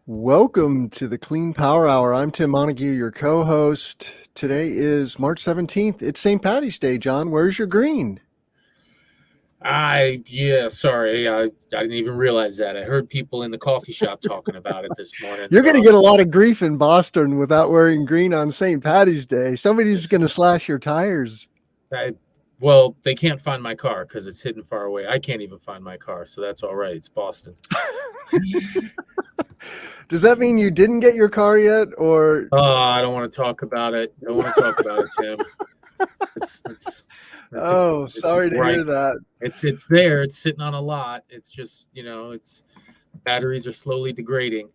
Welcome to the Clean Power Hour. I'm Tim Montague, your co-host. Today is March 17th. It's St. Patty's Day, John. Where's your green? Sorry, I didn't even realize that. I heard people in the coffee shop talking about it this morning. You're going to So get a lot of grief in Boston without wearing green on St. Patty's Day. Somebody's going to slash your tires. well, they can't find my car because it's hidden far away. I can't even find my car, so that's all right. It's Boston. Does that mean you didn't get your car yet, or? I don't want to talk about it. I don't want to talk about it, Tim. Sorry to hear that. It's there. It's sitting on a lot. It's just it's batteries are slowly degrading.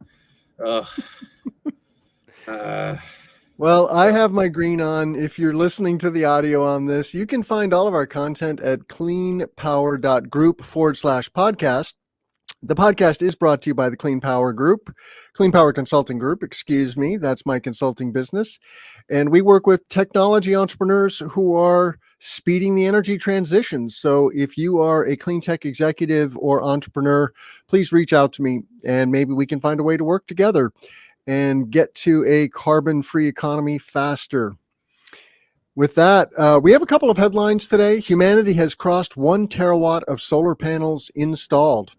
Well, I have my green on. If you're listening to the audio on this, you can find all of our content at cleanpower.group/podcast. The podcast is brought to you by the Clean Power Group, Clean Power Consulting Group, excuse me. That's my consulting business. And we work with technology entrepreneurs who are speeding the energy transition. So if you are a clean tech executive or entrepreneur, please reach out to me and maybe we can find a way to work together and get to a carbon-free economy faster. With that, we have a couple of headlines today. Humanity has crossed 1 terawatt of solar panels installed.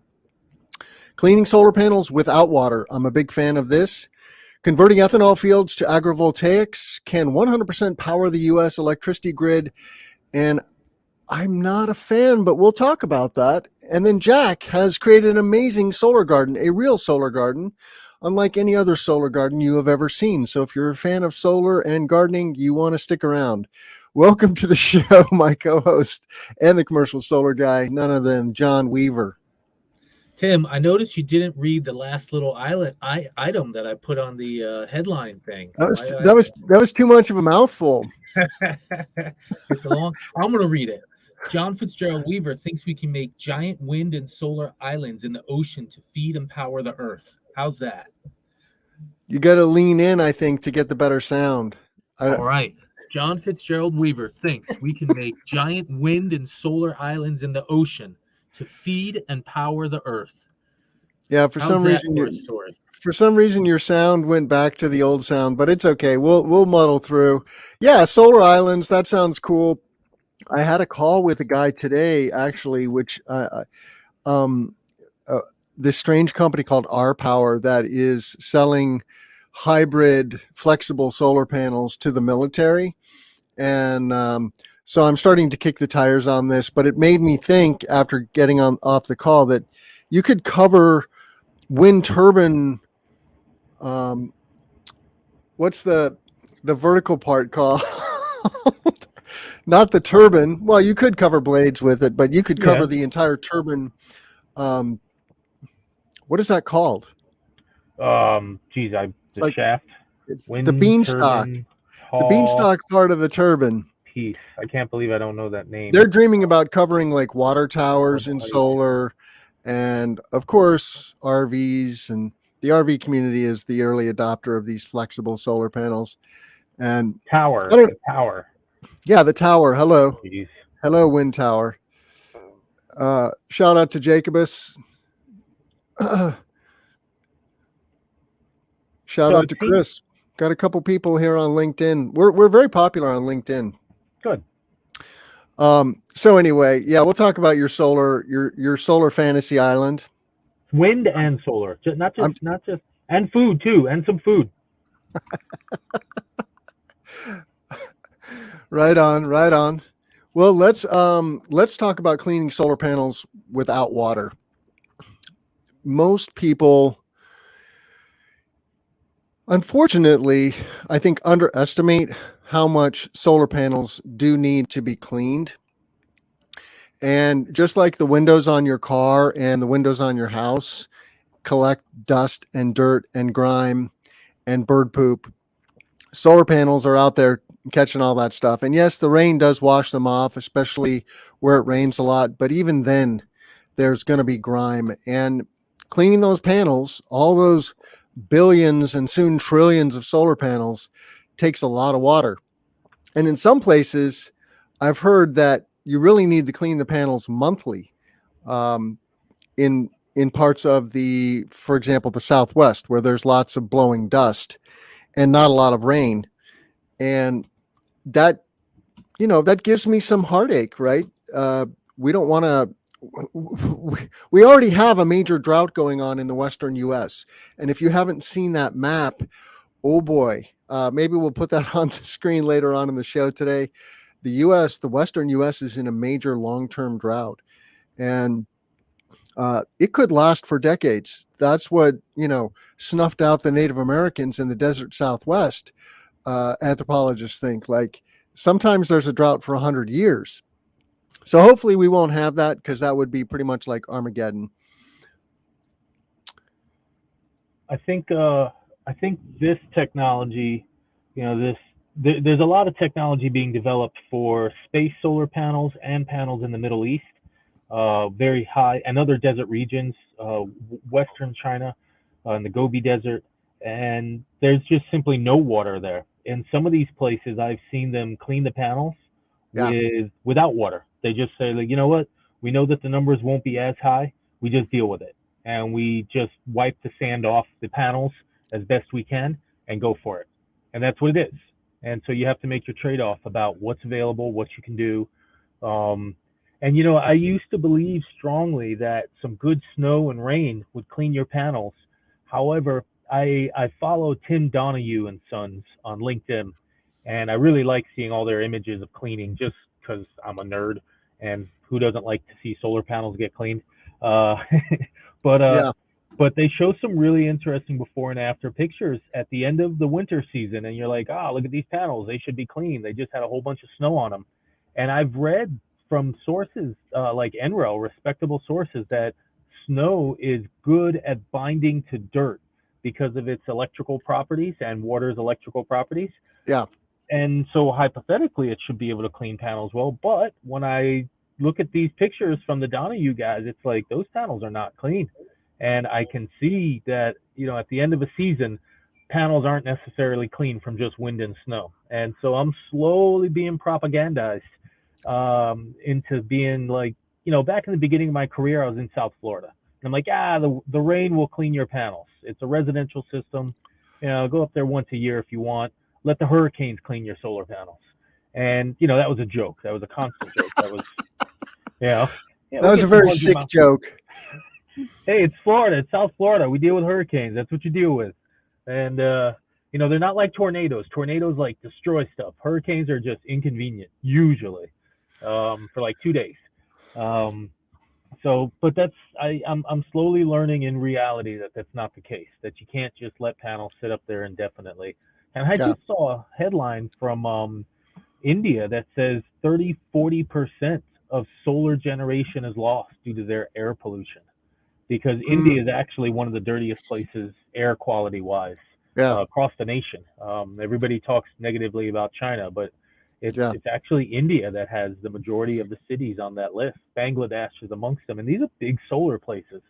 Cleaning solar panels without water. I'm a big fan of this. Converting ethanol fields to agrovoltaics can 100% power the U.S. electricity grid. And I'm not a fan, but we'll talk about that. And then Jack has created an amazing solar garden, a real solar garden, unlike any other solar garden you have ever seen. So if you're a fan of solar and gardening, you want to stick around. Welcome to the show, my co-host and the commercial solar guy, none other than John Weaver. Tim, I noticed you didn't read the last little item that I put on the headline thing. That was too much of a mouthful. It's long. I'm going to read it. John Fitzgerald Weaver thinks we can make giant wind and solar islands in the ocean to feed and power the earth. How's that? You got to lean in, I think, to get the better sound. All right. John Fitzgerald Weaver thinks we can make giant wind and solar islands in the ocean to feed and power the earth. Yeah, for some reason your sound went back to the old sound, but it's okay. We'll muddle through. Yeah, solar islands, that sounds cool. I had a call with a guy today, actually, which this strange company called R Power that is selling hybrid flexible solar panels to the military. And so I'm starting to kick the tires on this, but it made me think after getting off the call that you could cover wind turbine. What's the vertical part called? Not the turbine. Well, you could cover blades with it, but you could cover the entire turbine. What is that called? The shaft. It's the beanstalk. The beanstalk part of the turbine. Piece. I can't believe I don't know that name. They're dreaming about covering like water towers in solar, and of course RVs, and the RV community is the early adopter of these flexible solar panels. And tower. Yeah, the tower. Hello. Jeez. Hello, wind tower. Shout out to Jacobus. Shout out to Chris. Got a couple people here on LinkedIn. We're very popular on LinkedIn. Good. So anyway, yeah, we'll talk about your solar fantasy island. Wind and solar, not just, and food too, and some food. Right on. Well, let's talk about cleaning solar panels without water. Most people, unfortunately, I think underestimate how much solar panels do need to be cleaned. And just like the windows on your car and the windows on your house collect dust and dirt and grime and bird poop, solar panels are out there catching all that stuff. And yes, the rain does wash them off, especially where it rains a lot. But even then, there's going to be grime. And cleaning those panels, all those billions and soon trillions of solar panels, takes a lot of water. And in some places, I've heard that you really need to clean the panels monthly. In in parts of for example, the Southwest, where there's lots of blowing dust and not a lot of rain. And that, that gives me some heartache, right? We don't want to, we already have a major drought going on in the Western US. And if you haven't seen that map, oh boy, maybe we'll put that on the screen later on in the show today. The Western US is in a major long-term drought. And it could last for decades. That's what, snuffed out the Native Americans in the desert Southwest. Anthropologists think, like, sometimes there's a drought for 100 years. So hopefully we won't have that, because that would be pretty much like Armageddon. I think this technology, there's a lot of technology being developed for space solar panels and panels in the Middle East, very high, and other desert regions, Western China, in the Gobi Desert, and there's just simply no water there. In some of these places, I've seen them clean the panels without water. They just say, like, you know what? We know that the numbers won't be as high. We just deal with it, and we just wipe the sand off the panels as best we can and go for it. And that's what it is. And so you have to make your trade-off about what's available, what you can do. And I used to believe strongly that some good snow and rain would clean your panels. However, I follow Tim Montague and Sons on LinkedIn, and I really like seeing all their images of cleaning, just because I'm a nerd, and who doesn't like to see solar panels get cleaned? But they show some really interesting before and after pictures at the end of the winter season, and you're like, look at these panels. They should be clean. They just had a whole bunch of snow on them. And I've read from sources like NREL, respectable sources, that snow is good at binding to dirt because of its electrical properties and water's electrical properties. Yeah. And so hypothetically, it should be able to clean panels well. But when I look at these pictures from the Donahue guys, it's like those panels are not clean. And I can see that, at the end of a season, panels aren't necessarily clean from just wind and snow. And so I'm slowly being propagandized into being like, back in the beginning of my career, I was in South Florida. And I'm like, the rain will clean your panels. It's a residential system. Go up there once a year if you want. Let the hurricanes clean your solar panels. And, that was a joke. That was a constant joke. That was, that was a very sick joke. Hey, it's Florida. It's South Florida. We deal with hurricanes. That's what you deal with. And, they're not like tornadoes. Tornadoes, like, destroy stuff. Hurricanes are just inconvenient, usually, for like 2 days. But I'm slowly learning in reality that that's not the case, that you can't just let panels sit up there indefinitely. And I just saw a headline from India that says 40% of solar generation is lost due to their air pollution, because India is actually one of the dirtiest places air quality wise across the nation. Everybody talks negatively about China, but it's actually India that has the majority of the cities on that list. Bangladesh is amongst them, and these are big solar places.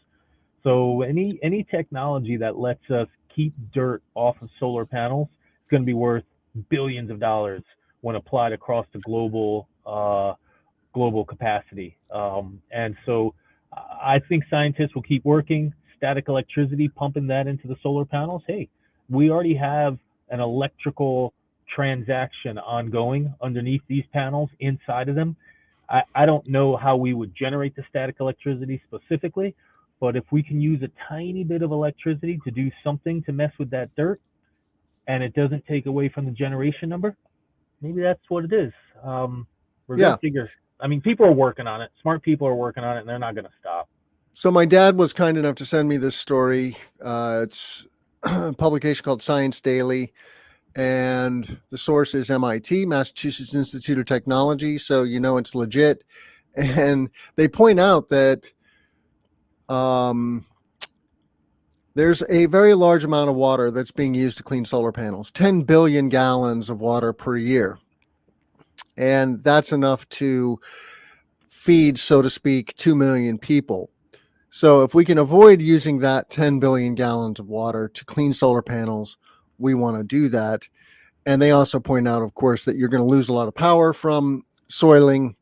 So any technology that lets us keep dirt off of solar panels is going to be worth billions of dollars when applied across the global capacity. And so I think scientists will keep working, static electricity, pumping that into the solar panels. Hey, we already have an electrical transaction ongoing underneath these panels, inside of them. I don't know how we would generate the static electricity specifically, but if we can use a tiny bit of electricity to do something to mess with that dirt, and it doesn't take away from the generation number, maybe that's what it is. We're going to figure. I mean, people are working on it. Smart people are working on it, and they're not going to stop. So my dad was kind enough to send me this story. It's a publication called Science Daily, and the source is MIT, Massachusetts Institute of Technology. So, it's legit. And they point out that there's a very large amount of water that's being used to clean solar panels, 10 billion gallons of water per year. And that's enough to feed, so to speak, 2 million people. So if we can avoid using that 10 billion gallons of water to clean solar panels, we want to do that. And they also point out, of course, that you're going to lose a lot of power from soiling,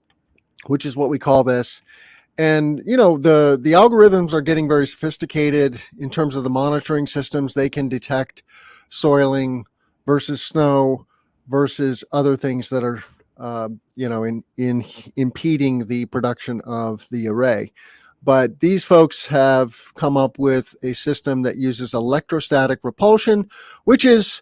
which is what we call this. And the algorithms are getting very sophisticated in terms of the monitoring systems. They can detect soiling versus snow versus other things that are in impeding the production of the array. But these folks have come up with a system that uses electrostatic repulsion, which is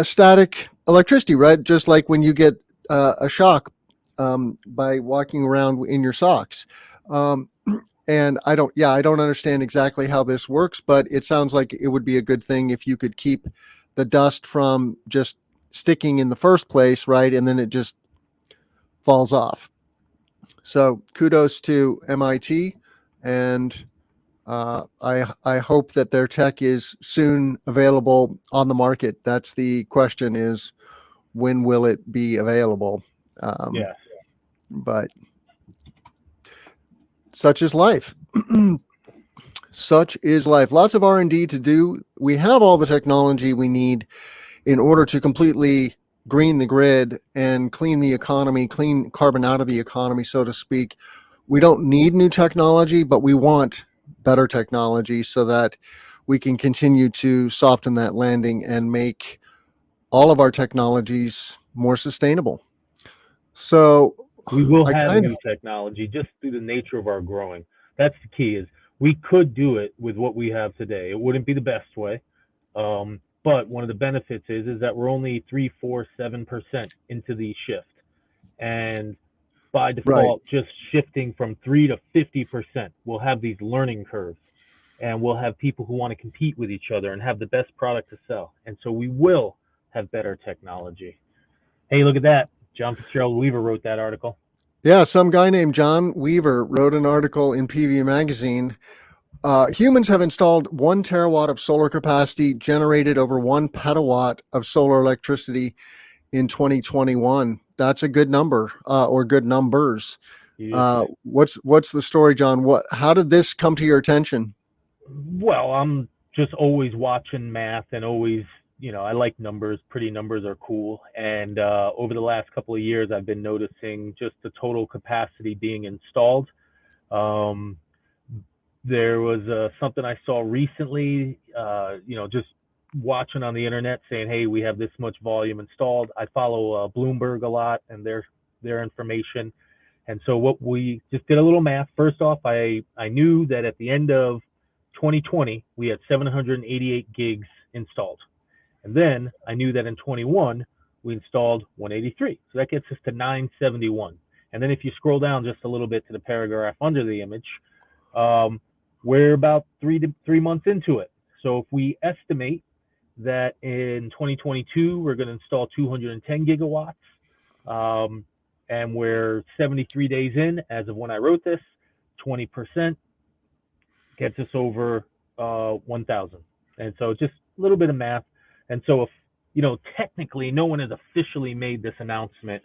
static electricity, right? Just like when you get a shock by walking around in your socks. And I don't understand exactly how this works, but it sounds like it would be a good thing if you could keep the dust from just sticking in the first place, right? And then it just falls off. So kudos to MIT, and I hope that their tech is soon available on the market. That's the question: is when will it be available? Yeah. But such is life. Such is life. Lots of R&D to do. We have all the technology we need in order to completely green the grid and clean the economy, clean carbon out of the economy, so to speak. We don't need new technology, but we want better technology so that we can continue to soften that landing and make all of our technologies more sustainable. So We will I have kind new of, technology just through the nature of our growing. That's the key. Is we could do it with what we have today. It wouldn't be the best way, but one of the benefits is that we're only 3, 4, 7% into the shift, and by right. default, just shifting from 3 to 50%, we'll have these learning curves, and we'll have people who want to compete with each other and have the best product to sell, and so we will have better technology. Hey, look at that! John Fitzgerald Weaver wrote that article. Yeah, some guy named John Weaver wrote an article in PV Magazine. Humans have installed 1 terawatt of solar capacity, generated over 1 petawatt of solar electricity in 2021. That's a good number, or good numbers. What's the story, John? How did this come to your attention? Well, I'm just always watching math and always, I like numbers. Pretty numbers are cool. And over the last couple of years, I've been noticing just the total capacity being installed. There was something I saw recently, just watching on the internet saying, hey, we have this much volume installed. I follow Bloomberg a lot and their information. And so what we just did a little math. First off, I knew that at the end of 2020, we had 788 gigs installed. And then I knew that in 21, we installed 183. So that gets us to 971. And then if you scroll down just a little bit to the paragraph under the image, we're about 3 months into it. So if we estimate that in 2022, we're going to install 210 gigawatts, and we're 73 days in as of when I wrote this, 20% gets us over 1,000. And so just a little bit of math. And so if, technically no one has officially made this announcement,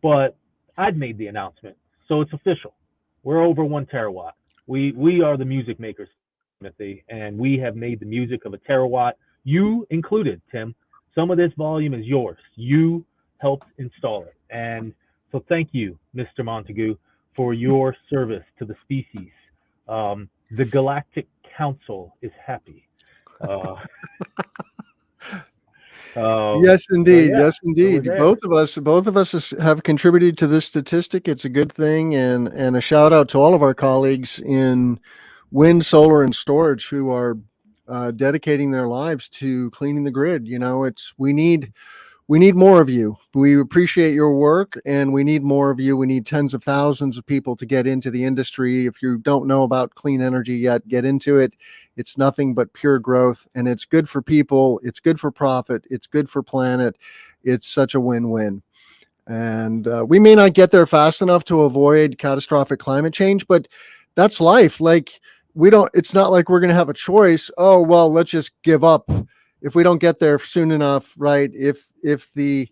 but I've made the announcement. So it's official. We're over 1 terawatt. We are the music makers, Timothy, and we have made the music of a terawatt. You included, Tim. Some of this volume is yours. You helped install it. And so thank you, Mr. Montague, for your service to the species. The Galactic Council is happy. Yes, indeed. yeah, Yes, indeed. so Both of us have contributed to this statistic. It's a good thing, and a shout out to all of our colleagues in wind, solar, and storage who are dedicating their lives to cleaning the grid. We need more of you. We appreciate your work, and we need more of you. We need tens of thousands of people to get into the industry. If you don't know about clean energy yet, get into it. It's nothing but pure growth, and it's good for people. It's good for profit. It's good for planet. It's such a win-win. And we may not get there fast enough to avoid catastrophic climate change, but that's life. Like, it's not like we're going to have a choice. Oh, well, let's just give up if we don't get there soon enough, right? If the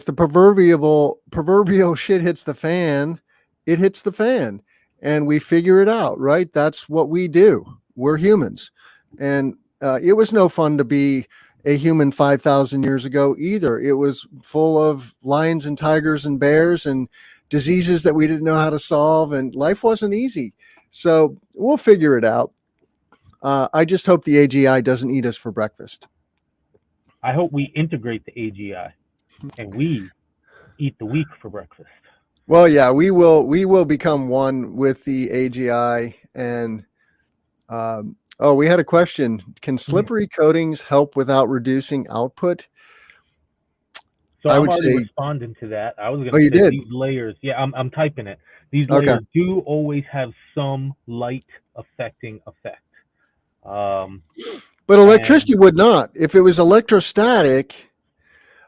proverbial shit hits the fan, it hits the fan, and we figure it out, right? That's what we do. We're humans, and it was no fun to be a human 5,000 years ago either. It was full of lions and tigers and bears and diseases that we didn't know how to solve, and life wasn't easy. So we'll figure it out. I just hope the AGI doesn't eat us for breakfast. I hope we integrate the AGI and we eat the weak for breakfast. Well, yeah, we will become one with the AGI. And oh, we had a question. Can slippery coatings help without reducing output? So I I'm would already say, responding to that. I was oh, going to you say did? these layers. Yeah, I'm typing it. These Okay. layers do always have some light affecting effect. But electricity would not. If it was electrostatic,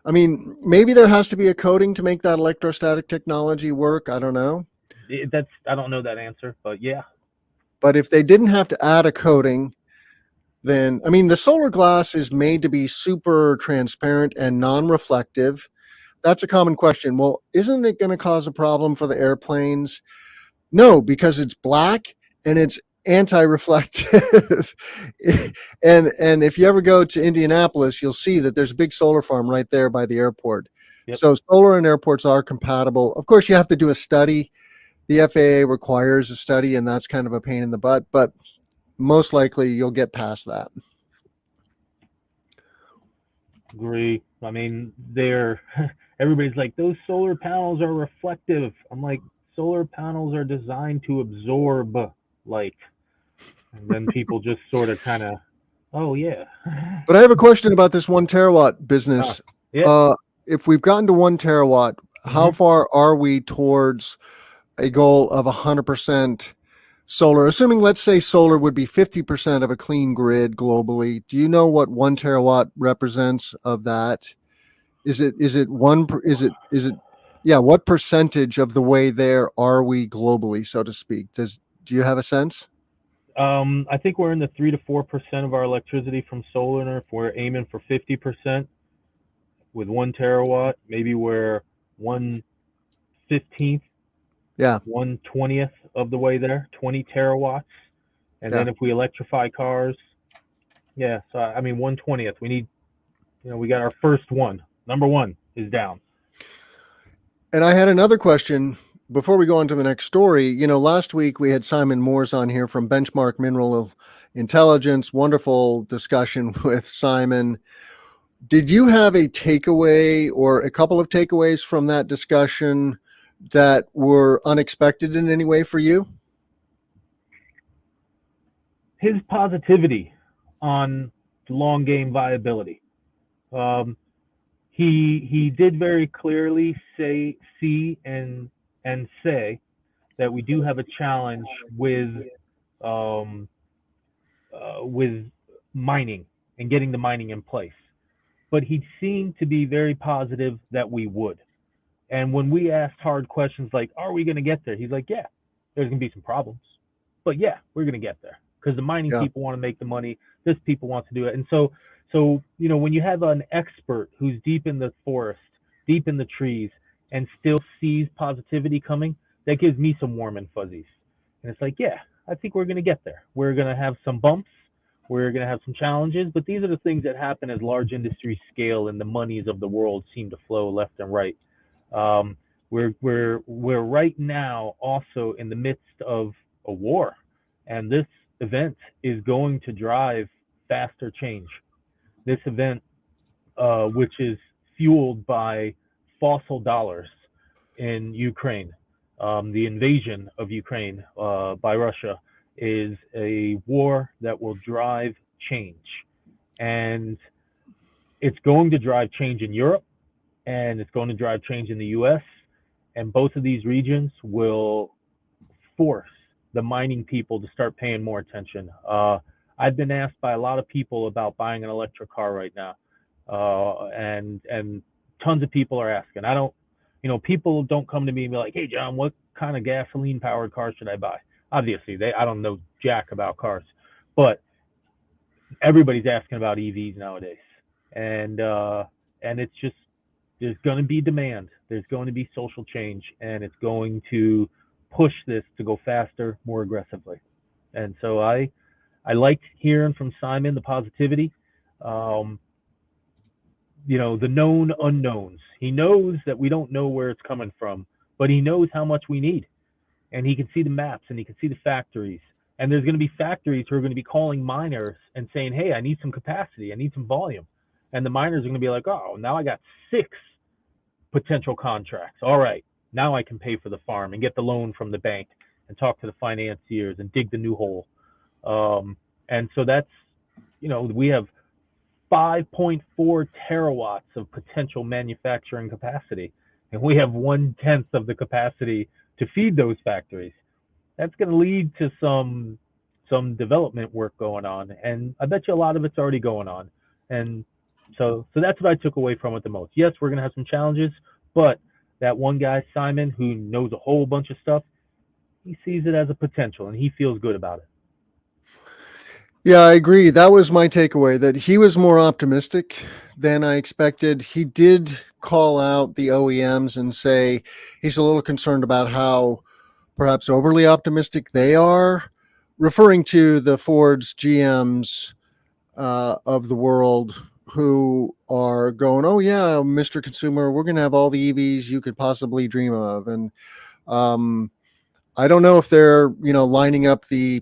I mean, maybe there has to be a coating to make that electrostatic technology work. I don't know. I don't know that answer, but yeah. But if they didn't have to add a coating, then, I mean, the solar glass is made to be super transparent and non-reflective. That's a common question. Well, isn't it going to cause a problem for the airplanes? No, because it's black and it's anti-reflective. and if you ever go to Indianapolis, you'll see that there's a big solar farm right there by the airport. Yep. So solar and airports are compatible. Of course, you have to do a study. The FAA requires a study, and that's kind of a pain in the butt, but most likely you'll get past that. Agree. I mean, everybody's like, those solar panels are reflective. I'm like, solar panels are designed to absorb light. And then people just sort of kind of, oh, yeah. But I have a question about this 1 terawatt business. Yeah. If we've gotten to 1 terawatt, how far are we towards a goal of 100% solar? Assuming, let's say, solar would be 50% of a clean grid globally. Do you know what 1 terawatt represents of that? What percentage of the way there are we globally, so to speak? Do you have a sense? I think we're in the 3 to 4% of our electricity from solar, and if we're aiming for 50% with 1 terawatt, maybe we're 1/15th, Yeah. 1/20th of the way there, 20 terawatts. And then if we electrify cars, yeah, so I mean 1/20th. We got our first one. Number 1 is down. And I had another question before we go on to the next story. Last week we had Simon Moores on here from Benchmark Mineral Intelligence. Wonderful discussion with Simon. Did you have a takeaway or a couple of takeaways from that discussion that were unexpected in any way for you? His positivity on long game viability. He did very clearly say that we do have a challenge with mining and getting the mining in place. But he seemed to be very positive that we would. And when we asked hard questions like, are we going to get there? He's like, yeah, there's going to be some problems. But yeah, we're going to get there because the mining people want to make the money. This people want to do it. And so, when you have an expert who's deep in the forest, deep in the trees, and still sees positivity coming, that gives me some warm and fuzzies. And it's like, yeah, I think we're going to get there. We're going to have some bumps. We're going to have some challenges, but these are the things that happen as large industries scale and the monies of the world seem to flow left and right. We're right now also in the midst of a war, and this event is going to drive faster change. This event, which is fueled by fossil dollars in Ukraine, the invasion of Ukraine by Russia, is a war that will drive change. And it's going to drive change in Europe, and it's going to drive change in the US. And both of these regions will force the mining people to start paying more attention. I've been asked by a lot of people about buying an electric car right now. And tons of people are asking. People don't come to me and be like, hey, John, what kind of gasoline powered car should I buy? Obviously, I don't know jack about cars, but everybody's asking about EVs nowadays. And it's just, there's going to be demand. There's going to be social change, and it's going to push this to go faster, more aggressively. And so I liked hearing from Simon the positivity. the known unknowns. He knows that we don't know where it's coming from, but he knows how much we need. And he can see the maps and he can see the factories. And there's going to be factories who are going to be calling miners and saying, hey, I need some capacity. I need some volume. And the miners are going to be like, oh, now I got 6 potential contracts. All right, now I can pay for the farm and get the loan from the bank and talk to the financiers and dig the new hole. And so that's, we have 5.4 terawatts of potential manufacturing capacity, and we have 1/10 of the capacity to feed those factories. That's going to lead to some development work going on, and I bet you a lot of it's already going on. And so that's what I took away from it the most. Yes, we're going to have some challenges, but that one guy, Simon, who knows a whole bunch of stuff, he sees it as a potential and he feels good about it. Yeah, I agree. That was my takeaway, that he was more optimistic than I expected. He did call out the OEMs and say he's a little concerned about how perhaps overly optimistic they are, referring to the Fords, GMs of the world, who are going, oh yeah, Mr. Consumer, we're going to have all the EVs you could possibly dream of. And I don't know if they're, lining up the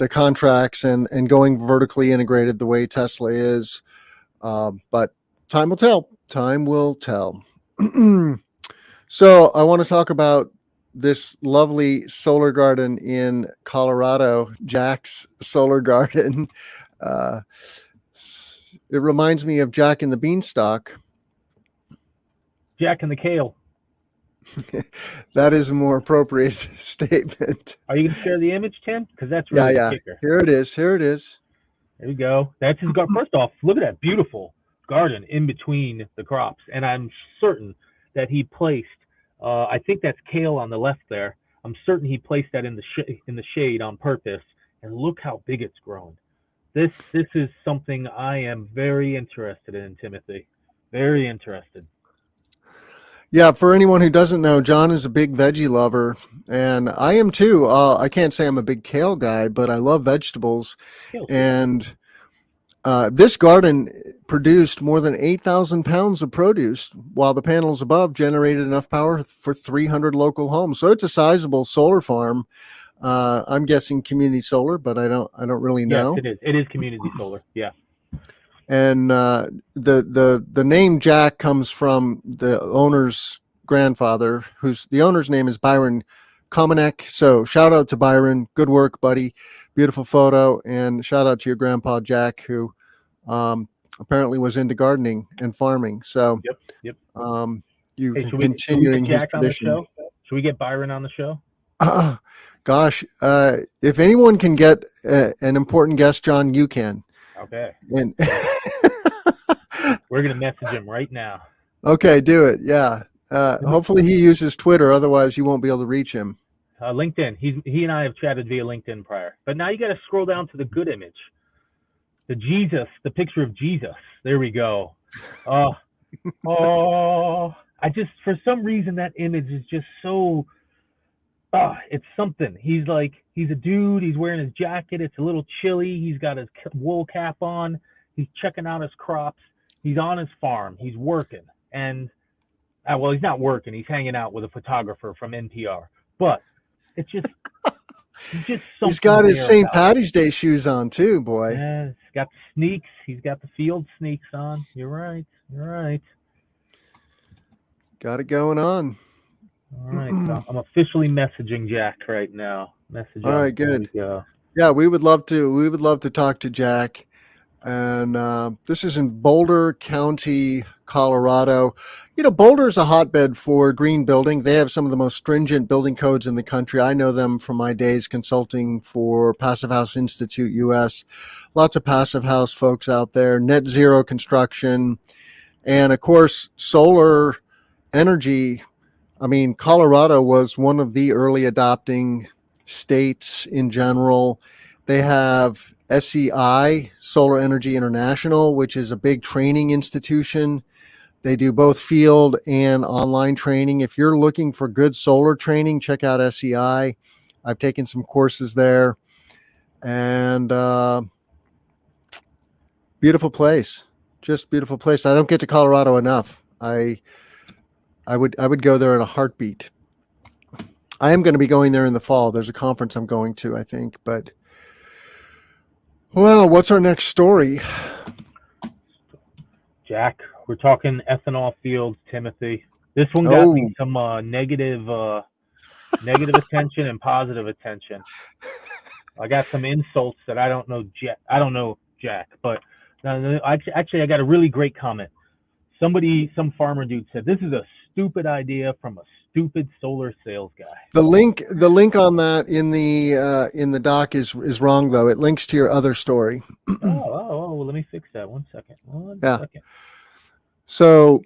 contracts and going vertically integrated the way Tesla is. But time will tell. Time will tell. So I want to talk about this lovely solar garden in Colorado, Jack's solar garden. It reminds me of Jack and the Beanstalk. Jack and the Kale. That is a more appropriate statement. Are you going to share the image, Tim? Because that's really the kicker. Here it is. There you go. That's his garden. First off, look at that beautiful garden in between the crops. And I'm certain that he placed, I think that's kale on the left there. I'm certain he placed that in the shade on purpose. And look how big it's grown. This is something I am very interested in, Timothy. Very interested. Yeah, for anyone who doesn't know, John is a big veggie lover, and I am too. I can't say I'm a big kale guy, but I love vegetables. And this garden produced more than 8,000 pounds of produce, while the panels above generated enough power for 300 local homes. So it's a sizable solar farm. I'm guessing community solar, but I don't really know. Yes, it is. It is community solar. Yeah. And the name Jack comes from the owner's grandfather, the owner's name is Byron Komanek. So shout out to Byron. Good work, buddy. Beautiful photo. And shout out to your grandpa, Jack, who apparently was into gardening and farming. So yep. Continuing his tradition. Should we get Byron on the show? Gosh, if anyone can get an important guest, John, you can. Okay. And we're going to message him right now. Okay, do it. Yeah. Hopefully he uses Twitter. Otherwise, you won't be able to reach him. LinkedIn. He and I have chatted via LinkedIn prior. But now you got to scroll down to the good image. The picture of Jesus. There we go. I just, for some reason, that image is just so, it's something. He's a dude. He's wearing his jacket. It's a little chilly. He's got his wool cap on. He's checking out his crops. He's on his farm. He's working. And, well, he's not working. He's hanging out with a photographer from NPR. But it's just, he's got his St. Patty's Day shoes on too, boy. Yeah, he's got the sneaks. He's got the field sneaks on. You're right. Got it going on. All right, so I'm officially messaging Jack right now. All right, good. Yeah, we would love to talk to Jack. And this is in Boulder County, Colorado. Boulder is a hotbed for green building. They have some of the most stringent building codes in the country. I know them from my days consulting for Passive House Institute US. Lots of passive house folks out there, net zero construction, and of course, solar energy. I mean, Colorado was one of the early adopting states in general. They have SEI, Solar Energy International, which is a big training institution. They do both field and online training. If you're looking for good solar training, check out SEI. I've taken some courses there. And beautiful place. just beautiful place. I don't get to Colorado enough. I would go there in a heartbeat. I am going to be going there in the fall. There's a conference I'm going to, I think. But well, what's our next story? Jack, we're talking ethanol fields, Timothy. This one got me some negative attention and positive attention. I got some insults that I don't know Jack, but actually I got a really great comment. Some farmer dude said this is a stupid idea from a stupid solar sales guy. The link on that in the doc is wrong though. It links to your other story. Well, let me fix that. 1 second. One second. So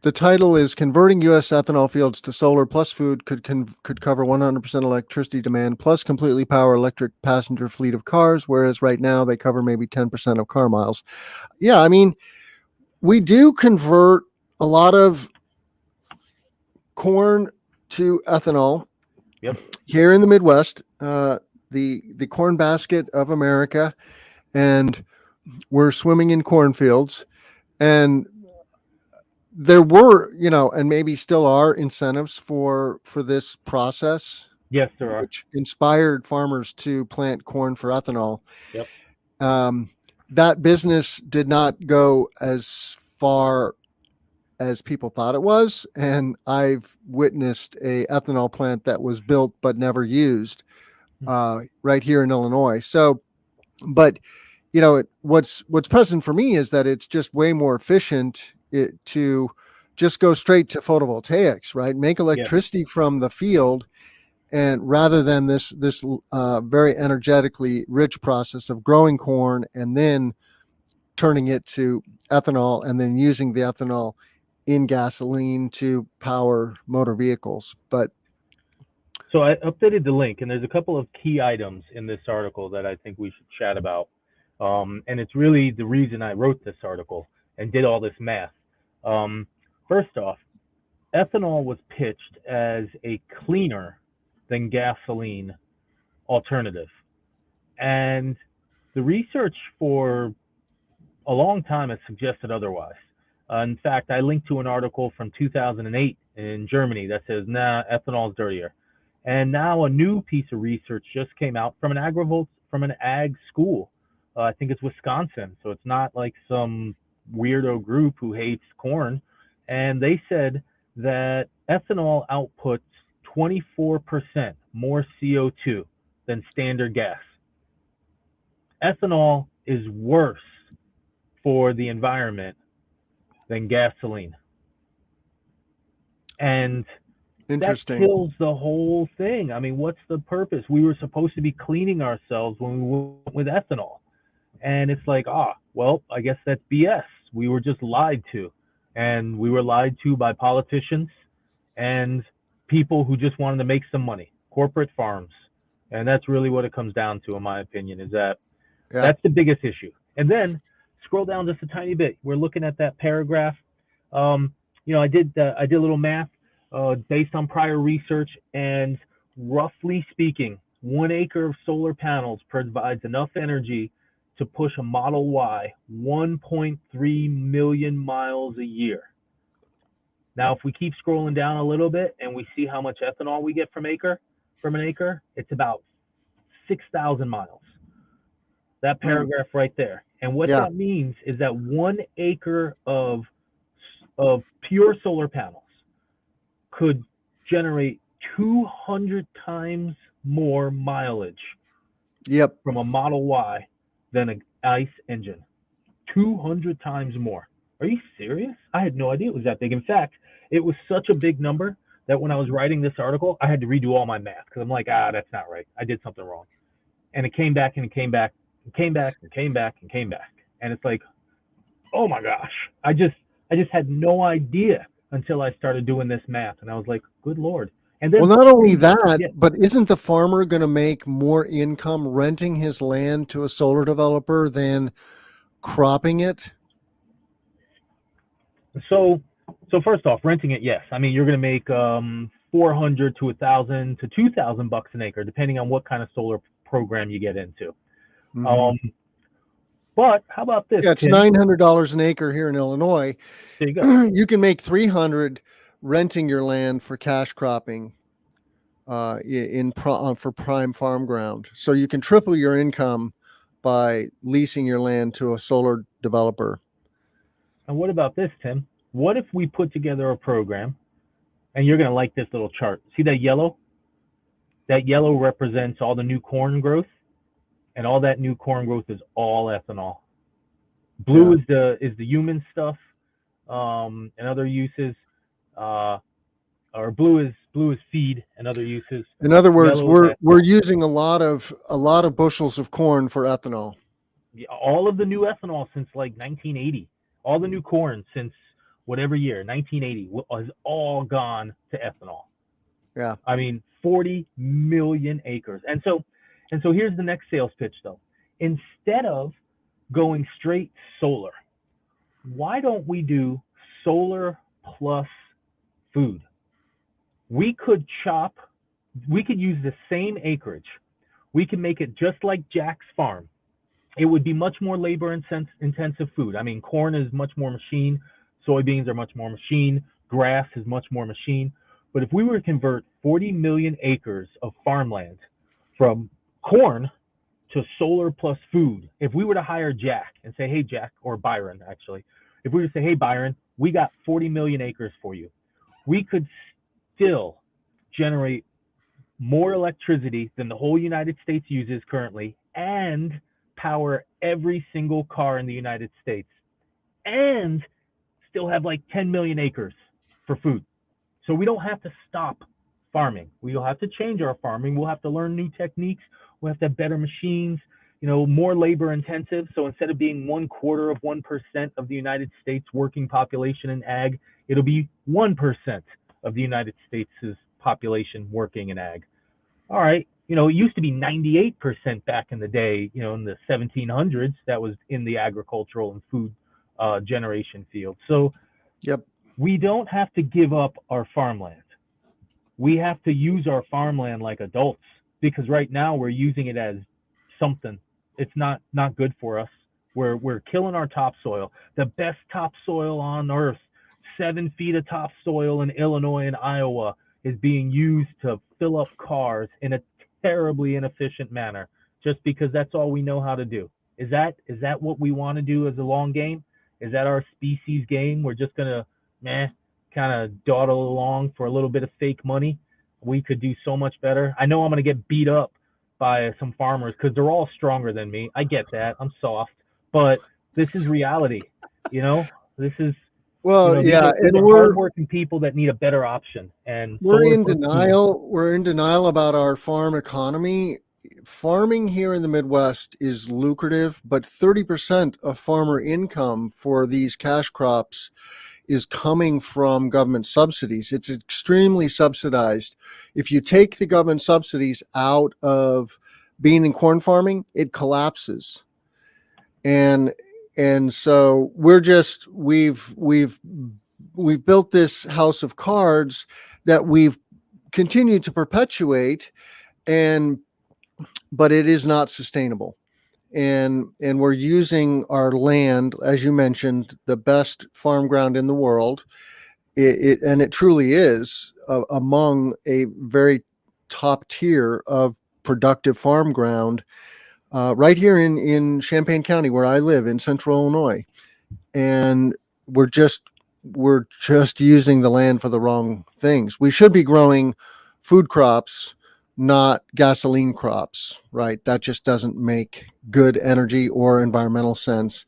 the title is Converting U.S. Ethanol Fields to Solar plus Food could cover 100% electricity demand plus completely power electric passenger fleet of cars, whereas right now they cover maybe 10% of car miles. Yeah, I mean, we do convert a lot of corn to ethanol. Yep. Here in the Midwest, the corn basket of America, and we're swimming in cornfields. And there were, and maybe still are incentives for this process. Yes, there are. Which inspired farmers to plant corn for ethanol. Yep. That business did not go as far as people thought it was, and I've witnessed a ethanol plant that was built but never used right here in Illinois. So, but what's present for me is that it's just way more efficient to just go straight to photovoltaics, right? Make electricity from the field, and rather than this very energetically rich process of growing corn and then turning it to ethanol and then using the ethanol in gasoline to power motor vehicles. But so I updated the link, and there's a couple of key items in this article that I think we should chat about. And it's really the reason I wrote this article and did all this math. First off, ethanol was pitched as a cleaner than gasoline alternative. And the research for a long time has suggested otherwise. In fact, I linked to an article from 2008 in Germany that says, nah, ethanol is dirtier. And now a new piece of research just came out from an ag school. I think it's Wisconsin. So it's not like some weirdo group who hates corn. And they said that ethanol outputs 24% more CO2 than standard gas. Ethanol is worse for the environment than gasoline. And that kills the whole thing. I mean, what's the purpose? We were supposed to be cleaning ourselves when we went with ethanol. And it's like, well, I guess that's BS. We were just lied to. And we were lied to by politicians and people who just wanted to make some money, corporate farms. And that's really what it comes down to, in my opinion, is that that's the biggest issue. And then scroll down just a tiny bit. We're looking at that paragraph. I did a little math based on prior research, and roughly speaking, 1 acre of solar panels provides enough energy to push a Model Y 1.3 million miles a year. Now, if we keep scrolling down a little bit and we see how much ethanol we get from an acre, it's about 6,000 miles. That paragraph right there. And what that means is that 1 acre of pure solar panels could generate 200 times more mileage from a Model Y than an ICE engine. 200 times more. Are you serious? I had no idea it was that big. In fact, it was such a big number that when I was writing this article, I had to redo all my math because I'm like, that's not right. I did something wrong. And it came back and it came back and came back and came back and came back. And it's like, oh my gosh. I just had no idea until I started doing this math. And I was like, good Lord. And then, well, not only that, but isn't the farmer going to make more income renting his land to a solar developer than cropping it? So first off, renting it, yes. I mean, you're going to make $400 to $1,000 to $2,000 an acre, depending on what kind of solar program you get into. Mm-hmm. But how about this, Yeah, it's Tim? $900 an acre here in Illinois. There you go. You can make 300 renting your land for cash cropping for prime farm ground. So you can triple your income by leasing your land to a solar developer. And what about this, Tim? What if we put together a program, and you're going to like this little chart. See that yellow? That yellow represents all the new corn growth, and all that new corn growth is all ethanol. Blue is the human stuff, and other uses. Or blue is feed and other uses. In other words, Yellow we're using a lot of bushels of corn for ethanol. all of the new ethanol since like 1980, all the new corn since whatever year, 1980, has all gone to ethanol. Yeah. I mean, 40 million acres. And so here's the next sales pitch though. Instead of going straight solar, why don't we do solar plus food? We could use the same acreage. We can make it just like Jack's farm. It would be much more labor intensive food. I mean, corn is much more machine, soybeans are much more machine, grass is much more machine. But if we were to convert 40 million acres of farmland from corn to solar plus food, if we were to hire Jack and say, hey, Jack, or Byron, actually, if we were to say, hey, Byron, we got 40 million acres for you, we could still generate more electricity than the whole United States uses currently and power every single car in the United States and still have like 10 million acres for food. So we don't have to stop farming. We'll have to change our farming. We'll have to learn new techniques. We'll have to have better machines, more labor intensive. So instead of being 0.25% of the United States working population in ag, it'll be 1% of the United States' population working in ag. All right. It used to be 98% back in the day, in the 1700s, that was in the agricultural and food generation field. So yep, we don't have to give up our farmland. We have to use our farmland like adults, because right now we're using it as something. It's not good for us. We're killing our topsoil. The best topsoil on earth, 7 feet of topsoil in Illinois and Iowa, is being used to fill up cars in a terribly inefficient manner, just because that's all we know how to do. Is that what we want to do as a long game? Is that our species game? We're just gonna kind of dawdle along for a little bit of fake money. We could do so much better. I know I'm gonna get beat up by some farmers because they're all stronger than me. I get that. I'm soft, but this is reality. This is and we're hardworking people that need a better option. And we're in denial. We're in denial about our farm economy. Farming here in the Midwest is lucrative, but 30% of farmer income for these cash crops is coming from government subsidies. It's extremely subsidized. If you take the government subsidies out of bean and corn farming, it collapses. And so we've built this house of cards that we've continued to perpetuate, but it is not sustainable. And we're using our land, as you mentioned, the best farm ground in the world. It truly is among a very top tier of productive farm ground right here in Champaign County, where I live in central Illinois. And we're just using the land for the wrong things. We should be growing food crops, not gasoline crops, right? That just doesn't make good energy or environmental sense.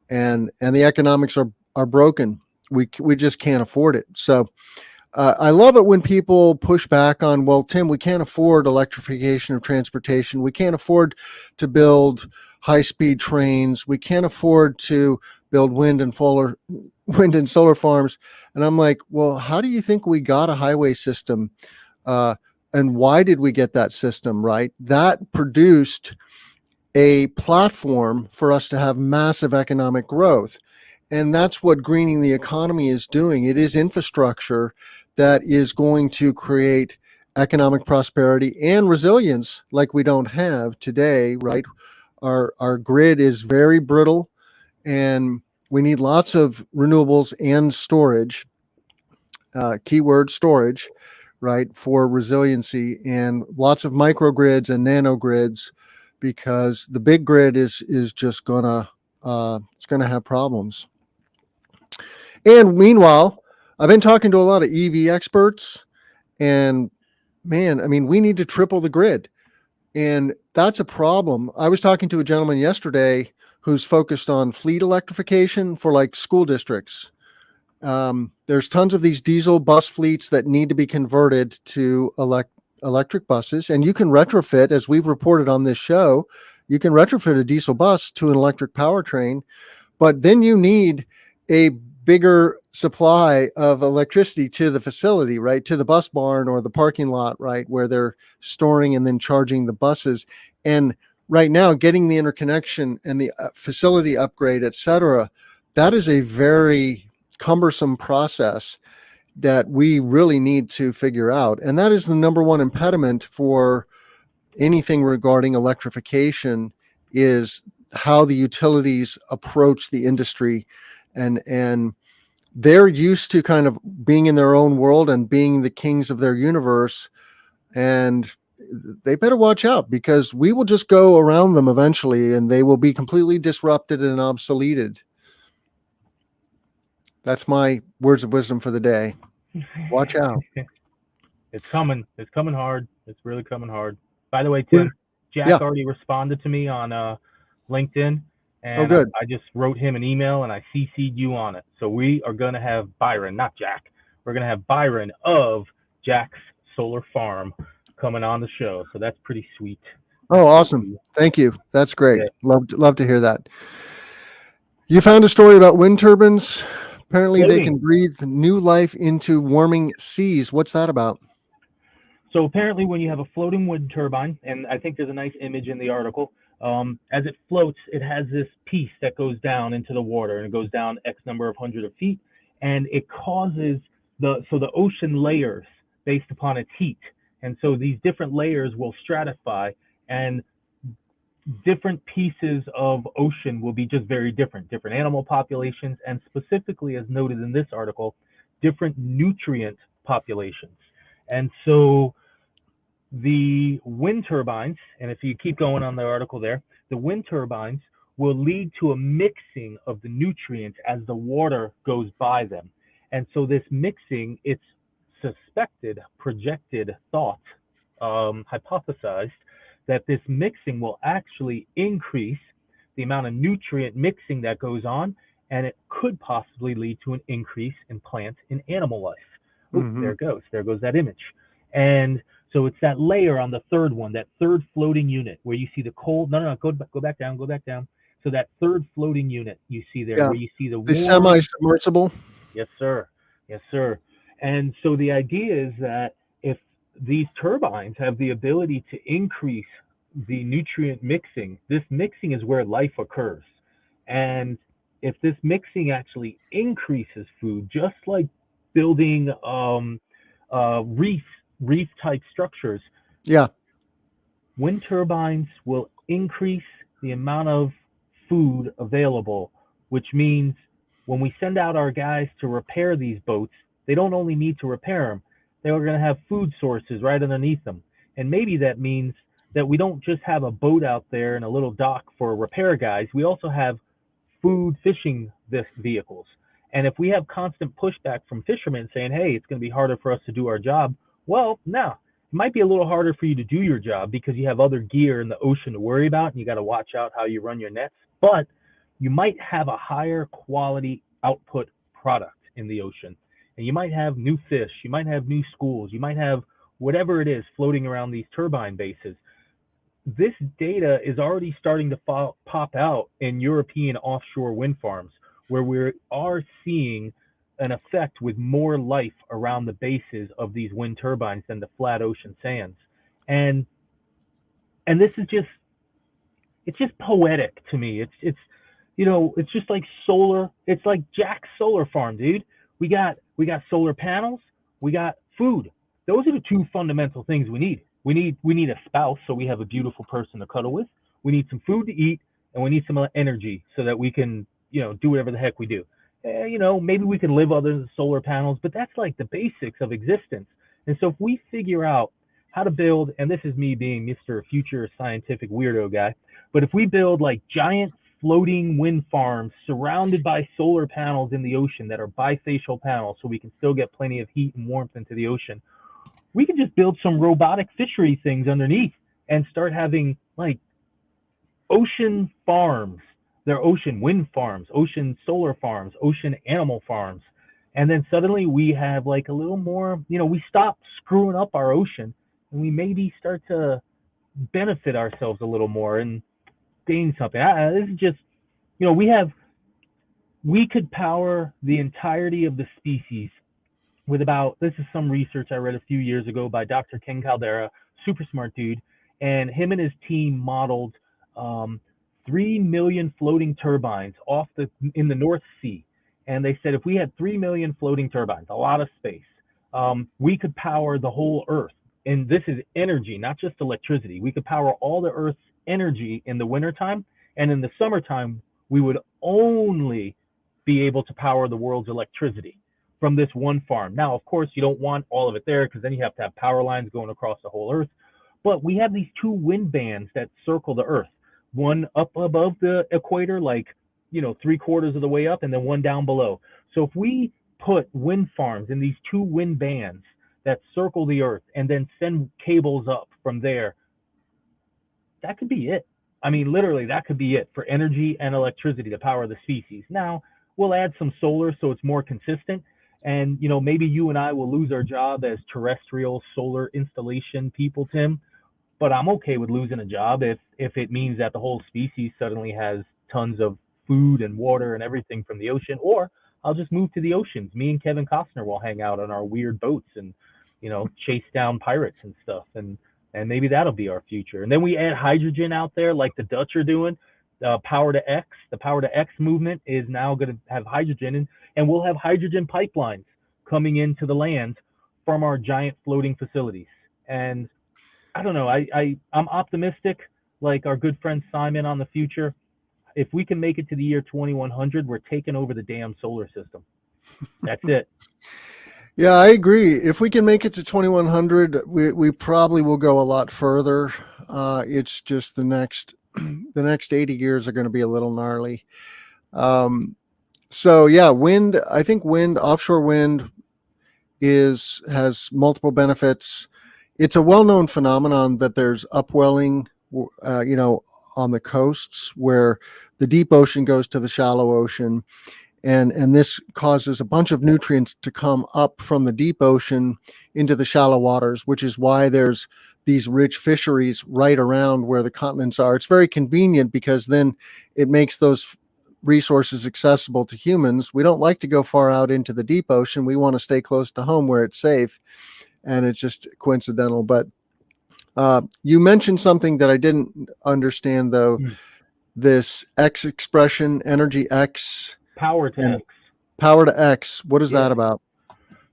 And the economics are broken. We just can't afford it. So I love it when people push back on, well, Tim, we can't afford electrification of transportation. We can't afford to build high-speed trains. We can't afford to build wind and solar farms. And I'm like, well, how do you think we got a highway system? And why did we get that system, right? That produced a platform for us to have massive economic growth. And that's what greening the economy is doing. It is infrastructure that is going to create economic prosperity and resilience like we don't have today, right? Our grid is very brittle, and we need lots of renewables and storage. Keyword storage, right, for resiliency, and lots of microgrids and nanogrids, because the big grid is just gonna it's gonna have problems. And meanwhile, I've been talking to a lot of EV experts, and man, I mean, we need to triple the grid. And that's a problem. I was talking to a gentleman yesterday who's focused on fleet electrification for like school districts. There's tons of these diesel bus fleets that need to be converted to electric buses, and you can retrofit, as we've reported on this show, you can retrofit a diesel bus to an electric powertrain, but then you need a bigger supply of electricity to the facility, right? To the bus barn or the parking lot, right? Where they're storing and then charging the buses. And right now, getting the interconnection and the facility upgrade, et cetera, that is a very cumbersome process that we really need to figure out. And that is the number one impediment for anything regarding electrification, is how the utilities approach the industry, and they're used to kind of being in their own world and being the kings of their universe, and they better watch out, because we will just go around them eventually and they will be completely disrupted and obsoleted. That's my words of wisdom for the day. Watch out. It's coming. It's coming hard. It's really coming hard. By the way, Tim, Jack Yeah. already responded to me on LinkedIn, and Oh, good. I just wrote him an email and I CC'd you on it. So we are going to have Byron, not Jack. We're going to have Byron of Jack's Solar Farm coming on the show. So that's pretty sweet. Oh, awesome. Thank you. That's great. Yeah. Love to hear that. You found a story about wind turbines. Apparently they Floating. can breathe new life into warming seas. What's that about? So apparently when you have a floating wind turbine, and I think there's a nice image in the article, as it floats, it has this piece that goes down into the water, and it goes down X number of hundred of feet, and it causes the ocean layers based upon its heat. And so these different layers will stratify, and different pieces of ocean will be just very different animal populations, and specifically, as noted in this article, different nutrient populations. And so the wind turbines, and if you keep going on the article there, the wind turbines will lead to a mixing of the nutrients as the water goes by them. And so this mixing, it's suspected, projected, thought, hypothesized that this mixing will actually increase the amount of nutrient mixing that goes on, and it could possibly lead to an increase in plant and animal life. Oh, there goes that image. And so it's that layer on the third one, that third floating unit where you see the cold. No, go back down. So that third floating unit you see there, where you see the warm, semi-submersible. Yes, sir. And so the idea is that if these turbines have the ability to increase the nutrient mixing, this mixing is where life occurs. And if this mixing actually increases food, just like building reef type structures, wind turbines will increase the amount of food available, which means when we send out our guys to repair these boats, they don't only need to repair them, they are going to have food sources right underneath them. And maybe that means that we don't just have a boat out there and a little dock for repair guys, we also have food fishing vehicles. And if we have constant pushback from fishermen saying, hey, it's going to be harder for us to do our job, well, no, it might be a little harder for you to do your job because you have other gear in the ocean to worry about, and you got to watch out how you run your nets. But you might have a higher quality output product in the ocean, and you might have new fish, you might have new schools, you might have whatever it is floating around these turbine bases. This data is already starting to pop out in European offshore wind farms, where we are seeing an effect with more life around the bases of these wind turbines than the flat ocean sands. And this is just poetic to me. It's just like solar. It's like Jack's Solar Farm, dude. We got solar panels, we got food. Those are the two fundamental things we need. We need a spouse, so we have a beautiful person to cuddle with. We need some food to eat, and we need some energy so that we can, do whatever the heck we do. Maybe we can live other than solar panels, but that's like the basics of existence. And so if we figure out how to build, and this is me being Mr. Future Scientific Weirdo guy, but if we build like giant floating wind farms surrounded by solar panels in the ocean that are bifacial panels so we can still get plenty of heat and warmth into the ocean, we can just build some robotic fishery things underneath and start having like ocean farms. They're ocean wind farms, ocean solar farms, ocean animal farms. And then suddenly we have like a little more, we stop screwing up our ocean and we maybe start to benefit ourselves a little more and gain something. This is just, we could power the entirety of the species with this is some research I read a few years ago by Dr. Ken Caldera, super smart dude, and him and his team modeled 3 million floating turbines in the North Sea. And they said if we had 3 million floating turbines, a lot of space, we could power the whole Earth. And this is energy, not just electricity. We could power all the Earth's energy in the wintertime. And in the summertime, we would only be able to power the world's electricity from this one farm. Now, of course, you don't want all of it there because then you have to have power lines going across the whole Earth. But we have these 2 wind bands that circle the Earth, one up above the equator, like, 3/4 of the way up, and then one down below. So if we put wind farms in these 2 wind bands that circle the Earth and then send cables up from there, that could be it. I mean, literally, that could be it for energy and electricity to power the species. Now, we'll add some solar so it's more consistent. And, maybe you and I will lose our job as terrestrial solar installation people, Tim. But I'm okay with losing a job if it means that the whole species suddenly has tons of food and water and everything from the ocean. Or I'll just move to the oceans. Me and Kevin Costner will hang out on our weird boats and, chase down pirates and stuff. And maybe that'll be our future. And then we add hydrogen out there like the Dutch are doing. Power to X. The Power to X movement is now going to have hydrogen, and we'll have hydrogen pipelines coming into the land from our giant floating facilities. And I don't know, I'm optimistic, like our good friend Simon, on the future. If we can make it to the year 2100, we're taking over the damn solar system. That's it. Yeah, I agree. If we can make it to 2100, we probably will go a lot further. It's just the next 80 years are going to be a little gnarly. So yeah, wind. I think offshore wind has multiple benefits. It's a well-known phenomenon that there's upwelling, on the coasts where the deep ocean goes to the shallow ocean. And this causes a bunch of nutrients to come up from the deep ocean into the shallow waters, which is why there's these rich fisheries right around where the continents are. It's very convenient because then it makes those resources accessible to humans. We don't like to go far out into the deep ocean. We want to stay close to home where it's safe. And it's just coincidental. But you mentioned something that I didn't understand, though. This X expression, energy X. Power to X. Power to X. What is that about?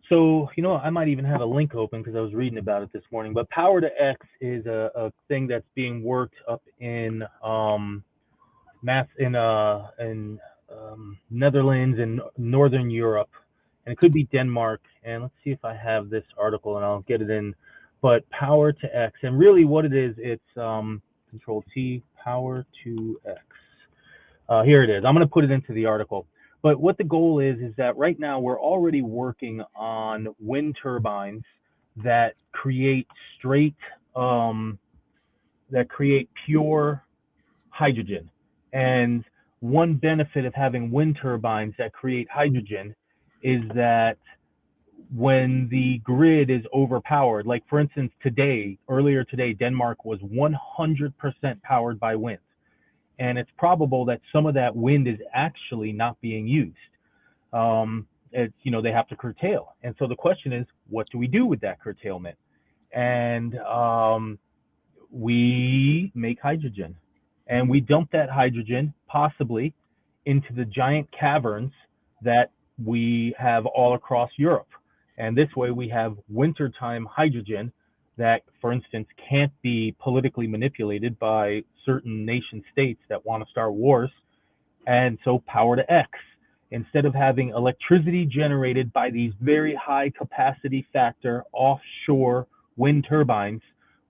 So, I might even have a link open because I was reading about it this morning. But Power to X is a thing that's being worked up in Netherlands and Northern Europe, and it could be Denmark. And let's see if I have this article, and I'll get it in. But Power to X, and really what it is, it's Control T, Power to X. Here it is. I'm going to put it into the article. But what the goal is that right now we're already working on wind turbines that create pure hydrogen. And one benefit of having wind turbines that create hydrogen is that when the grid is overpowered, like for instance earlier today, Denmark was 100% powered by wind. And it's probable that some of that wind is actually not being used. They have to curtail. And so the question is, what do we do with that curtailment? And we make hydrogen. And we dump that hydrogen possibly into the giant caverns that we have all across Europe. And this way we have wintertime hydrogen that, for instance, can't be politically manipulated by certain nation states that want to start wars. And so power to X. Instead of having electricity generated by these very high capacity factor offshore wind turbines,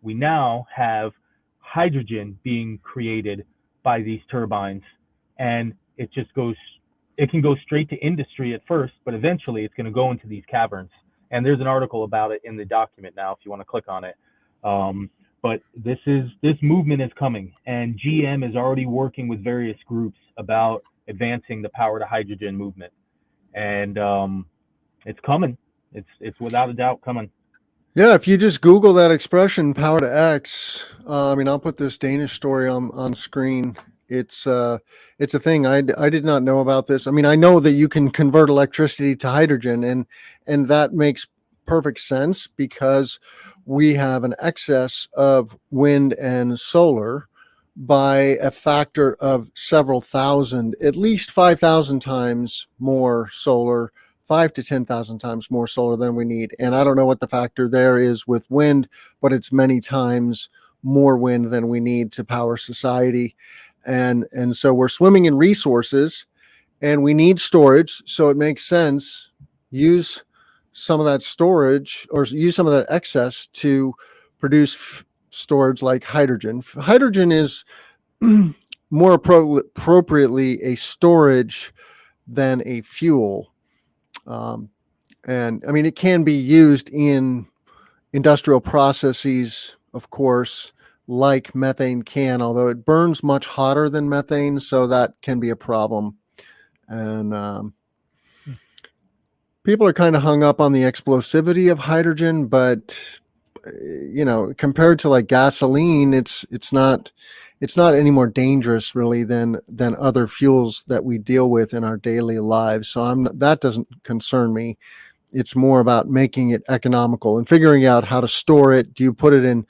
we now have hydrogen being created by these turbines. And it can go straight to industry at first, but eventually it's going to go into these caverns. And there's an article about it in the document now if you want to click on it. But this movement is coming, and GM is already working with various groups about advancing the power to hydrogen movement, and it's coming. It's without a doubt coming. Yeah, if you just Google that expression, power to X, I mean, I'll put this Danish story on screen. It's a thing. I did not know about this. I mean, I know that you can convert electricity to hydrogen, and that makes perfect sense because we have an excess of wind and solar by a factor of several thousand, at least 5,000 times more solar, 5 to 10,000 times more solar than we need. And I don't know what the factor there is with wind, but it's many times more wind than we need to power society. And so we're swimming in resources, and we need storage. So it makes sense, use some of that storage or use some of that excess to produce storage like hydrogen. Hydrogen is more appropriately a storage than a fuel. And I mean, it can be used in industrial processes, of course, like methane can, although it burns much hotter than methane, so that can be a problem. And people are kind of hung up on the explosivity of hydrogen, but compared to like gasoline, it's not any more dangerous really than other fuels that we deal with in our daily lives. So that doesn't concern me. It's more about making it economical and figuring out how to store it. Do you put it in,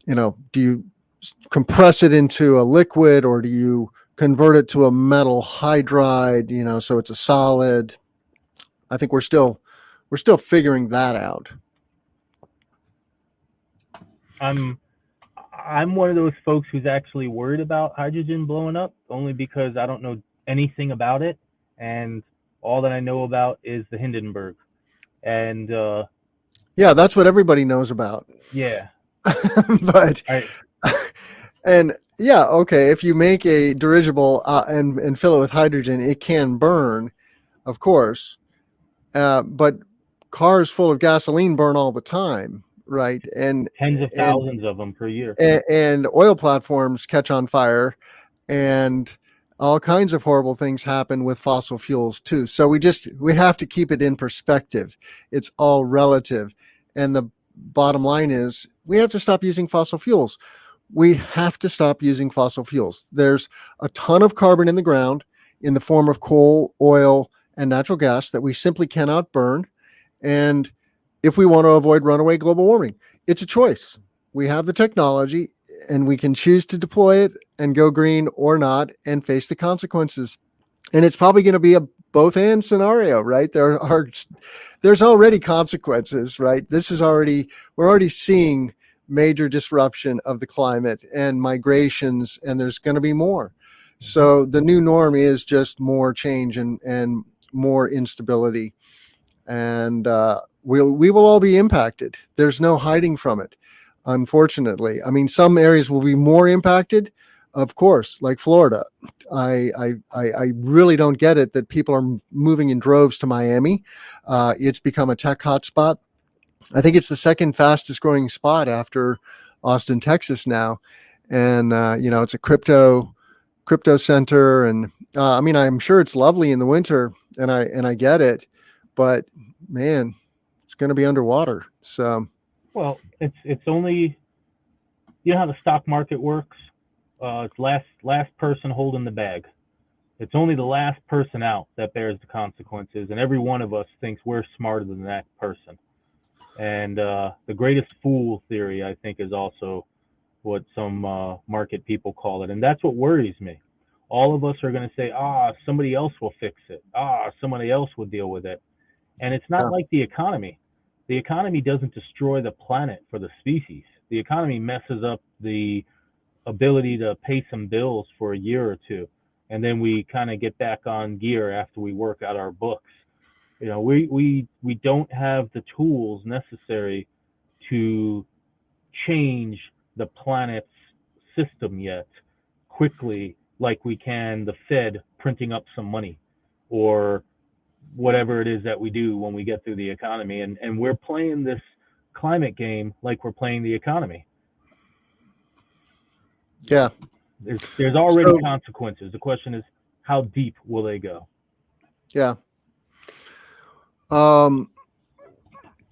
do you compress it into a liquid, or do you convert it to a metal hydride, so it's a solid? I think we're still figuring that out. I'm one of those folks who's actually worried about hydrogen blowing up, only because I don't know anything about it, and all that I know about is the Hindenburg. And yeah, that's what everybody knows about. Yeah. But and yeah, okay, if you make a dirigible and fill it with hydrogen, it can burn, of course. But cars full of gasoline burn all the time, right? And tens of thousands of them per year. And oil platforms catch on fire, and all kinds of horrible things happen with fossil fuels too. So we have to keep it in perspective. It's all relative. And the bottom line is we have to stop using fossil fuels. We have to stop using fossil fuels. There's a ton of carbon in the ground in the form of coal, oil, and natural gas that we simply cannot burn. And if we want to avoid runaway global warming, it's a choice. We have the technology, and we can choose to deploy it and go green or not and face the consequences. And it's probably going to be a both and scenario, right? There's already consequences, right? We're already seeing major disruption of the climate and migrations, and there's going to be more. So the new norm is just more change and more instability. And we will all be impacted. There's no hiding from it, unfortunately. I mean, some areas will be more impacted, of course, like Florida. I really don't get it that people are moving in droves to Miami. It's become a tech hotspot. I think it's the second fastest growing spot after Austin, Texas now. And, it's a crypto center. And I mean, I'm sure it's lovely in the winter, and I get it, but man, it's going to be underwater. So, well, it's only, how the stock market works. It's last person holding the bag. It's only the last person out that bears the consequences, and every one of us thinks we're smarter than that person. And the greatest fool theory, I think, is also what some market people call it, and that's what worries me. All of us are going to say, somebody else will fix it. Somebody else will deal with it. And it's not like the economy. the economy doesn't destroy the planet for the species. The economy messes up the ability to pay some bills for a year or two, and then we kind of get back on gear after we work out our books. We don't have the tools necessary to change the planet's system yet quickly, like we can the Fed printing up some money, or whatever it is that we do when we get through the economy. And we're playing this climate game like we're playing the economy. Yeah. There's already consequences. The question is, how deep will they go? Yeah. Do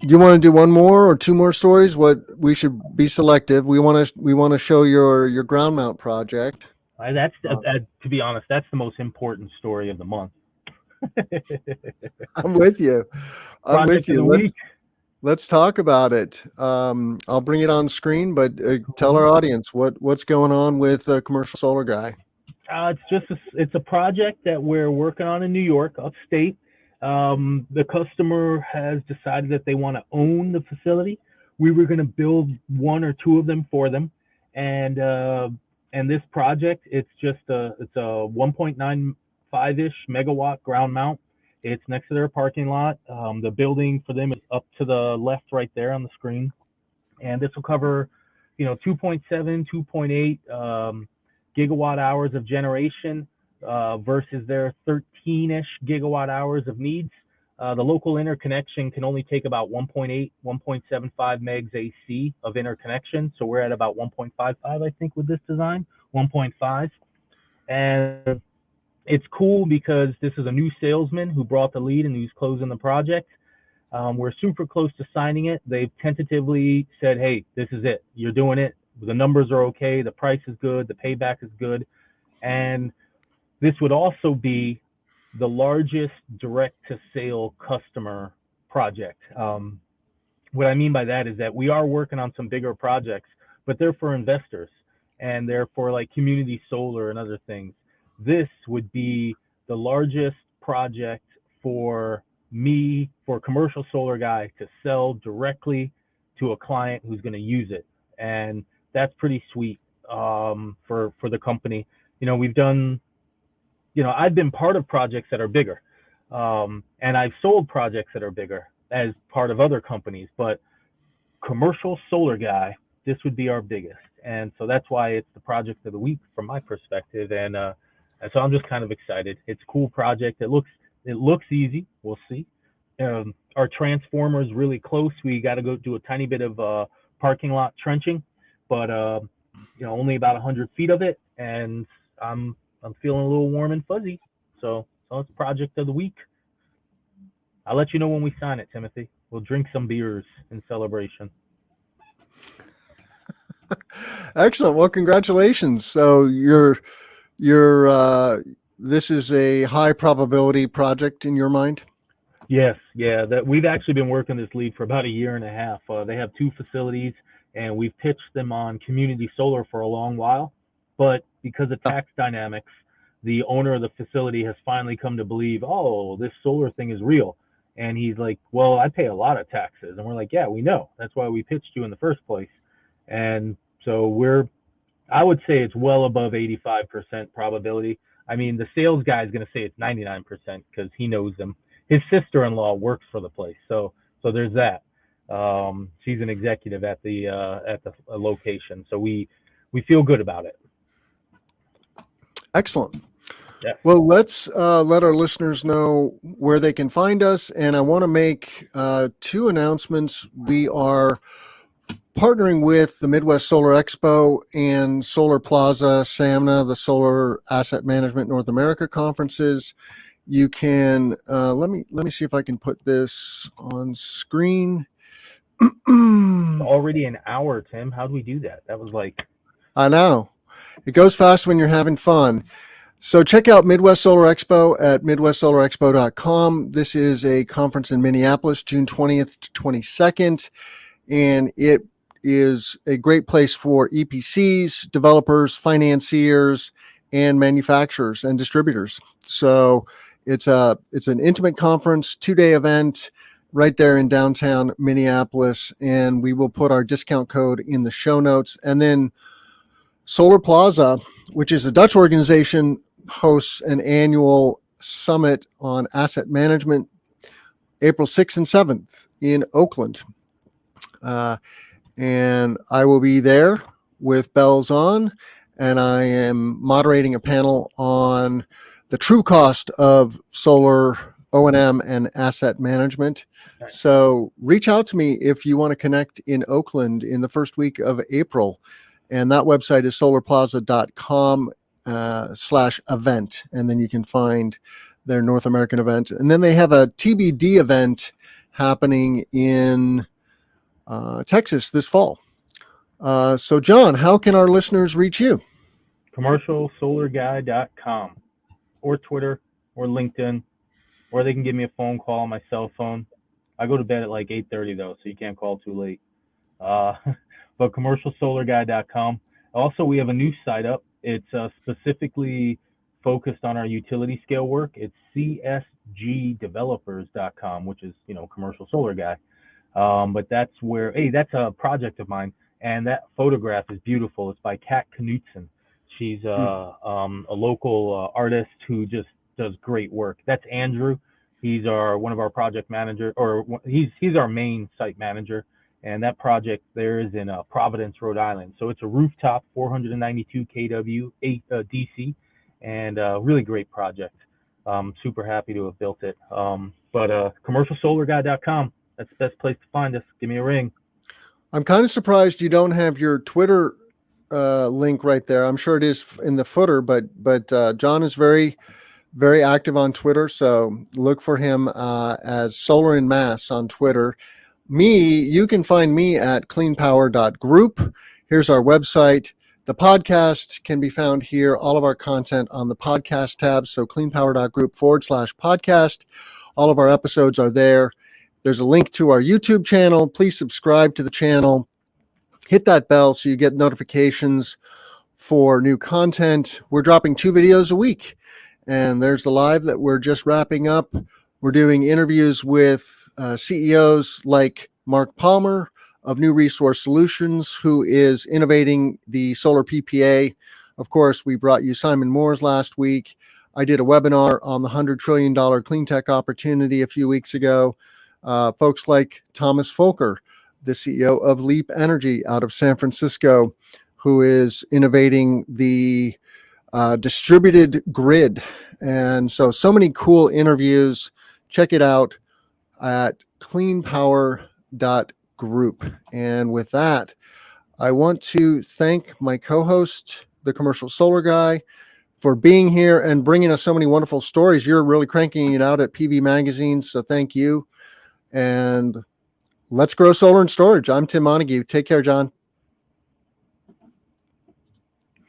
you want to do one more or two more stories? What we should be selective. We want to show your ground mount project. That's to be honest, that's the most important story of the month. I'm with you. I'm with you. Let's talk about it. I'll bring it on screen, but tell our audience what's going on with Commercial Solar Guy. It's a project that we're working on in New York, upstate. The customer has decided that they want to own the facility. We were going to build one or two of them for them, and this project, it's a 1.95-ish megawatt ground mount. It's next to their parking lot. The building for them is up to the left right there on the screen, and this will cover 2.7, 2.8 gigawatt hours of generation versus their 13-ish gigawatt hours of needs. The local interconnection can only take about 1.8, 1.75 megs AC of interconnection. So we're at about 1.55, I think, with this design, 1.5. And it's cool because this is a new salesman who brought the lead and who's closing the project. We're super close to signing it. They've tentatively said, hey, this is it. You're doing it. The numbers are okay. The price is good. The payback is good. And this would also be the largest direct-to-sale customer project. What I mean by that is that we are working on some bigger projects, but they're for investors and they're for like community solar and other things. This would be the largest project for me, for Commercial Solar Guy, to sell directly to a client who's going to use it. And that's pretty sweet for the company. We've done, I've been part of projects that are bigger, and I've sold projects that are bigger as part of other companies, but Commercial Solar Guy, this would be our biggest. And so that's why it's the project of the week from my perspective. And so I'm just kind of excited. It's a cool project. It looks easy. We'll see. Our transformer is really close. We got to go do a tiny bit of parking lot trenching, but only about 100 feet of it. And I'm feeling a little warm and fuzzy. So it's project of the week. I'll let you know when we sign it, Timothy. We'll drink some beers in celebration. Excellent. Well, congratulations. So this is a high probability project in your mind? Yes. Yeah. That we've actually been working this lead for about a year and a half. They have two facilities and we've pitched them on community solar for a long while, but because of tax dynamics, the owner of the facility has finally come to believe, oh, this solar thing is real. And he's like, well, I pay a lot of taxes. And we're like, yeah, we know. That's why we pitched you in the first place. And so I would say it's well above 85% probability. I mean, the sales guy is going to say it's 99% because he knows them. His sister-in-law works for the place. So there's that. She's an executive at the location. So we feel good about it. Excellent. Yeah. Well, let's let our listeners know where they can find us. And I want to make two announcements. We are partnering with the Midwest Solar Expo and Solar Plaza, SAMNA, the Solar Asset Management North America conferences. You can let me see if I can put this on screen. It's already an hour, Tim. How do we do that? That was like, I know. It goes fast when you're having fun. So check out Midwest Solar Expo at midwestsolarexpo.com. This is a conference in Minneapolis, June 20th to 22nd, and it is a great place for EPCs, developers, financiers, and manufacturers and distributors. So it's an intimate conference, 2-day event. right there in downtown Minneapolis, and we will put our discount code in the show notes. And then Solar Plaza, which is a Dutch organization, hosts an annual summit on asset management April 6th and 7th in Oakland. And I will be there with bells on, and I am moderating a panel on the true cost of solar O&M and asset management. Nice. So reach out to me if you want to connect in Oakland in the first week of April. And that website is solarplaza.com /event. And then you can find their North American event. And then they have a TBD event happening in Texas this fall. So John, how can our listeners reach you? commercialsolarguy.com or Twitter or LinkedIn, or they can give me a phone call on my cell phone. I go to bed at like 8:30 though, so you can't call too late. But commercialsolarguy.com. Also, we have a new site up. It's specifically focused on our utility scale work. It's csgdevelopers.com, which is, commercial solar guy. But that's where, that's a project of mine. And that photograph is beautiful. It's by Kat Knutson. She's a local artist who just does great work. That's Andrew. He's one of our project managers, or he's our main site manager. And that project there is in Providence, Rhode Island. So it's a rooftop 492 kW DC, and really great project. Super happy to have built it. But commercialsolarguy.com. That's the best place to find us. Give me a ring. I'm kind of surprised you don't have your Twitter link right there. I'm sure it is in the footer, but John is very, very active on Twitter. So look for him as Solar in Mass on Twitter. You can find me at cleanpower.group. Here's our website. The podcast can be found here. All of our content on the podcast tab. So cleanpower.group/podcast. All of our episodes are there. There's a link to our YouTube channel. Please subscribe to the channel. Hit that bell so you get notifications for new content. We're dropping 2 videos a week. And there's the live that we're just wrapping up. We're doing interviews with CEOs like Mark Palmer of New Resource Solutions, who is innovating the solar PPA. Of course, we brought you Simon Moores last week. I did a webinar on the $100 trillion clean tech opportunity a few weeks ago. Folks like Thomas Folker, the CEO of Leap Energy out of San Francisco, who is innovating the distributed grid. And so many cool interviews. Check it out at cleanpower.group. And with that, I want to thank my co-host, the Commercial Solar Guy, for being here and bringing us so many wonderful stories. You're really cranking it out at PV Magazine, so thank you. And let's grow solar and storage. I'm Tim Montague. Take care, John.